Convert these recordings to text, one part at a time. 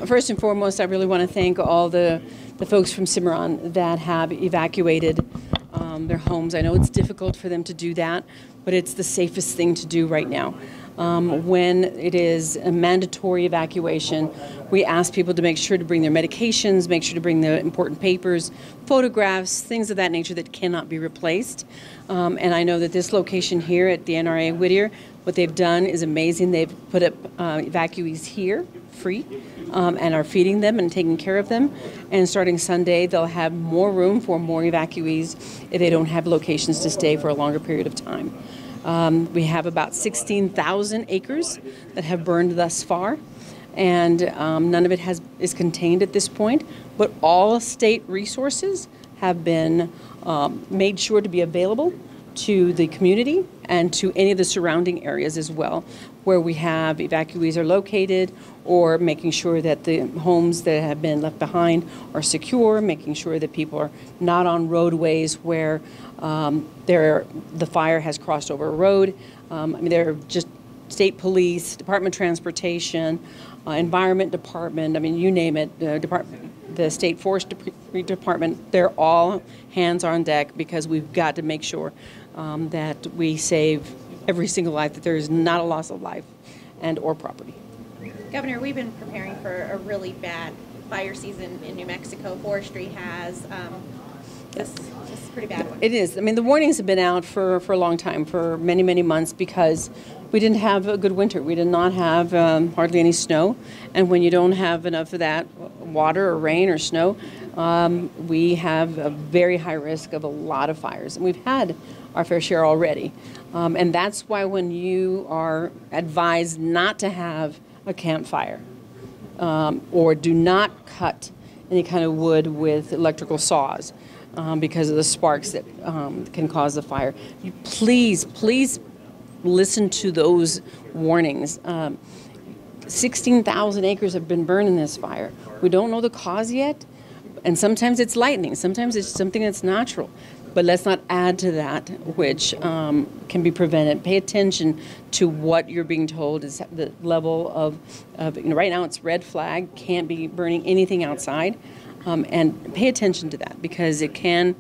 First and foremost, I really want to thank all the folks from Cimarron that have evacuated their homes. I know it's difficult for them to do that, but it's the safest thing to do right now. When it is a mandatory evacuation, we ask people to make sure to bring their medications, make sure to bring the important papers, photographs, things of that nature that cannot be replaced. And I know that this location here at the NRA Whittier, what they've done is amazing. They've put up evacuees here free and are feeding them and taking care of them. And starting Sunday, they'll have more room for more evacuees if they don't have locations to stay for a longer period of time. We have about 16,000 acres that have burned thus far, and none of it is contained at this point, but all state resources have been made sure to be available to the community and to any of the surrounding areas as well, where we have evacuees are located, or making sure that the homes that have been left behind are secure, making sure that people are not on roadways where the fire has crossed over a road. I mean, there are just state police, Department of Transportation, Environment Department, I mean, you name it, the State Forest Department, they're all hands on deck, because we've got to make sure that we save every single life, that there is not a loss of life and or property. Governor, we've been preparing for a really bad fire season in New Mexico. Forestry has this is a pretty bad one. It is. I mean, the warnings have been out for a long time, for many, many months, because we didn't have a good winter. We did not have hardly any snow. And when you don't have enough of that water or rain or snow, we have a very high risk of a lot of fires. And we've had our fair share already. And that's why when you are advised not to have a campfire, or do not cut any kind of wood with electrical saws because of the sparks that can cause the fire, you please listen to those warnings. 16,000 acres have been burned in this fire. We don't know the cause yet, and sometimes it's lightning, sometimes it's something that's natural. But let's not add to that, which can be prevented. Pay attention to what you're being told is the level of right now it's red flag, can't be burning anything outside. And pay attention to that, because it can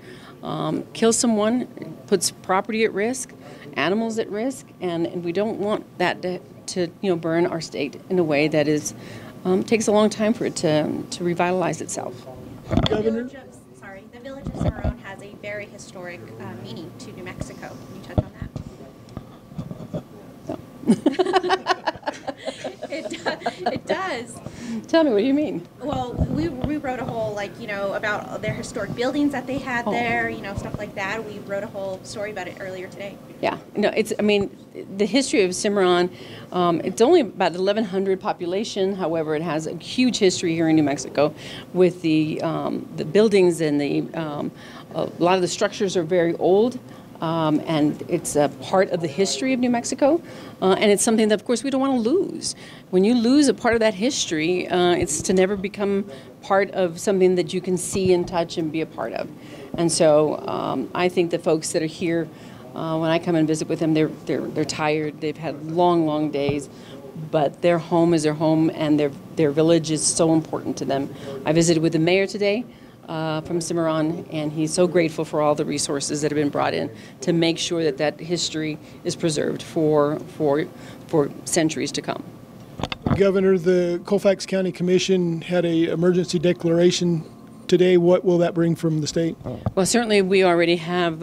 kill someone, puts property at risk, animals at risk, and we don't want that to burn our state in a way that is takes a long time for it to revitalize itself. Governor? The village of Cimarron has a very historic meaning to New Mexico. Can you touch on that? No. It does. Tell me, what do you mean? Well, we wrote a whole, about their historic buildings that they had there, stuff like that. We wrote a whole story about it earlier today. Yeah, the history of Cimarron, it's only about 1,100 population. However, it has a huge history here in New Mexico with the buildings, and a lot of the structures are very old. And it's a part of the history of New Mexico, and it's something that, of course, we don't want to lose. When you lose a part of that history, it's to never become part of something that you can see and touch and be a part of. And so I think the folks that are here, when I come and visit with them, they're tired. They've had long days, but their home is their home, and their village is so important to them. I visited with the mayor today. From Cimarron, and he's so grateful for all the resources that have been brought in to make sure that history is preserved for centuries to come. Governor, the Colfax County Commission had an emergency declaration today. What will that bring from the state? Well, certainly we already have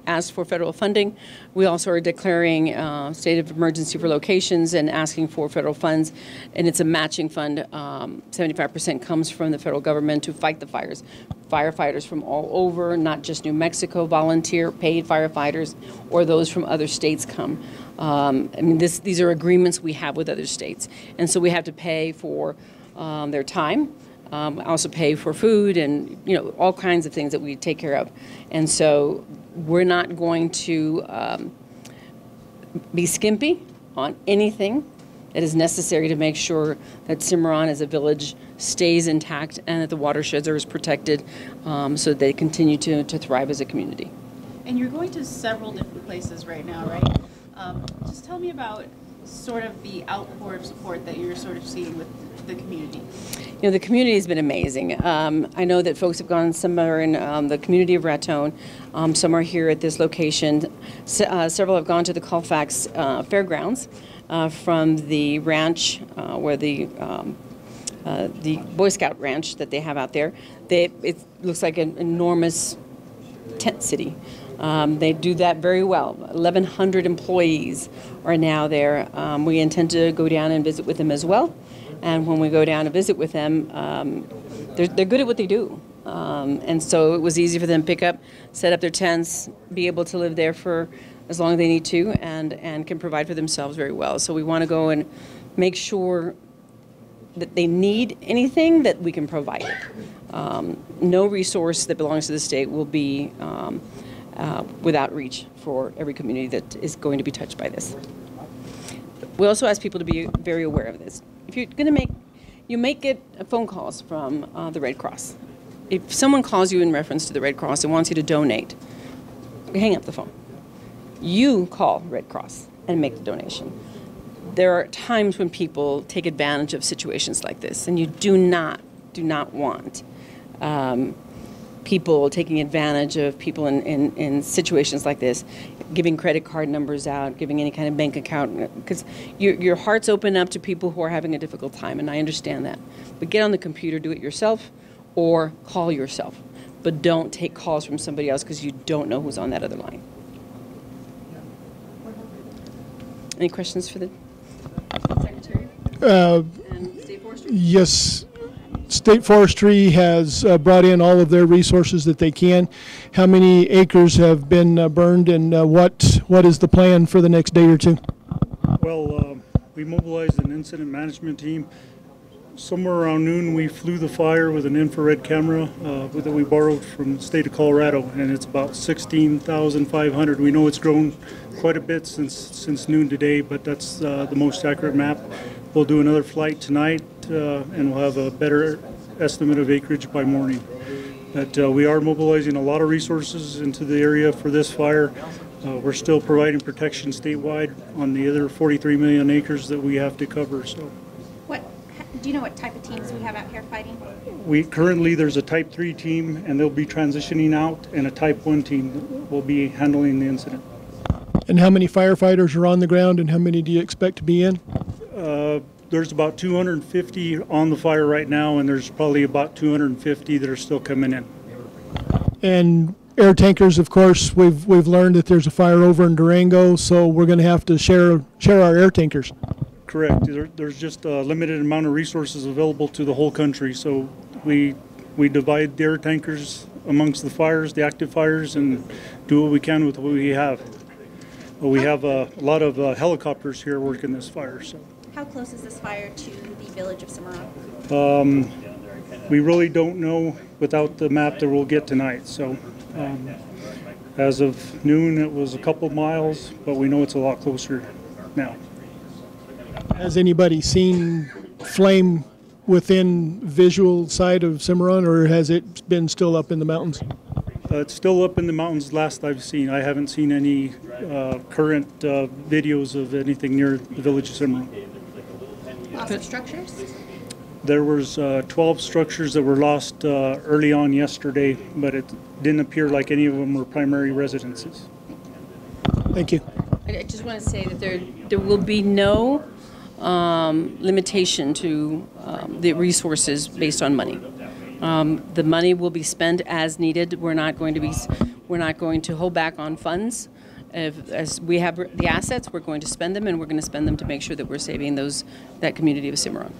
asked for federal funding. We also are declaring state of emergency for locations and asking for federal funds, and it's a matching fund. 75% comes from the federal government to fight the fires. Firefighters from all over, not just New Mexico, volunteer, paid firefighters, or those from other states come. These are agreements we have with other states, and so we have to pay for their time. Also pay for food and all kinds of things that we take care of, and so we're not going to be skimpy on anything that is necessary to make sure that Cimarron as a village stays intact and that the watersheds are as protected, so that they continue to thrive as a community. And you're going to several different places right now, right? Just tell me about sort of the outpour of support that you're sort of seeing with the community? You know, the community has been amazing. I know that folks have gone, some are in the community of Raton, some are here at this location. Several have gone to the Colfax Fairgrounds from the ranch where the Boy Scout ranch that they have out there. It looks like an enormous tent city. They do that very well. 1,100 employees are now there. We intend to go down and visit with them as well. And when we go down to visit with them, they're good at what they do. And so it was easy for them to pick up, set up their tents, be able to live there for as long as they need to, and can provide for themselves very well. So we want to go and make sure that they need anything, that we can provide it. No resource that belongs to the state will be without reach for every community that is going to be touched by this. We also ask people to be very aware of this. If you're going to you may get phone calls from the Red Cross. If someone calls you in reference to the Red Cross and wants you to donate, hang up the phone. You call Red Cross and make the donation. There are times when people take advantage of situations like this, and you do not want people taking advantage of people in situations like this, giving credit card numbers out, giving any kind of bank account, because your heart's open up to people who are having a difficult time, and I understand that. But get on the computer, do it yourself, or call yourself. But don't take calls from somebody else because you don't know who's on that other line. Any questions for the Secretary? And State Forestry? Yes. State Forestry has brought in all of their resources that they can. How many acres have been burned, and what is the plan for the next day or two? Well, we mobilized an incident management team. Somewhere around noon, we flew the fire with an infrared camera that we borrowed from the state of Colorado, and it's about 16,500. We know it's grown quite a bit since noon today, but that's the most accurate map. We'll do another flight tonight, and we'll have a better estimate of acreage by morning. But we are mobilizing a lot of resources into the area for this fire. We're still providing protection statewide on the other 43 million acres that we have to cover. So, do you know what type of teams we have out here fighting? Currently there's a Type 3 team, and they'll be transitioning out, and a Type 1 team that will be handling the incident. And how many firefighters are on the ground, and how many do you expect to be in? There's about 250 on the fire right now, and there's probably about 250 that are still coming in. And air tankers, of course, we've learned that there's a fire over in Durango, so we're going to have to share our air tankers. Correct. There's just a limited amount of resources available to the whole country, so we divide the air tankers amongst the fires, the active fires, and do what we can with what we have. We have a lot of helicopters here working this fire. So. How close is this fire to the village of Cimarron? We really don't know without the map that we'll get tonight. So as of noon, it was a couple miles, but we know it's a lot closer now. Has anybody seen flame within visual sight of Cimarron, or has it been still up in the mountains? It's still up in the mountains last I've seen. I haven't seen any current videos of anything near the village of Cimarron. Loss of structures? There was 12 structures that were lost early on yesterday, but it didn't appear like any of them were primary residences. Thank you. I just want to say that there will be no limitation to the resources based on money. The money will be spent as needed. We're not going to hold back on funds. As we have the assets, we're going to spend them, and we're going to spend them to make sure that we're saving that community of Cimarron.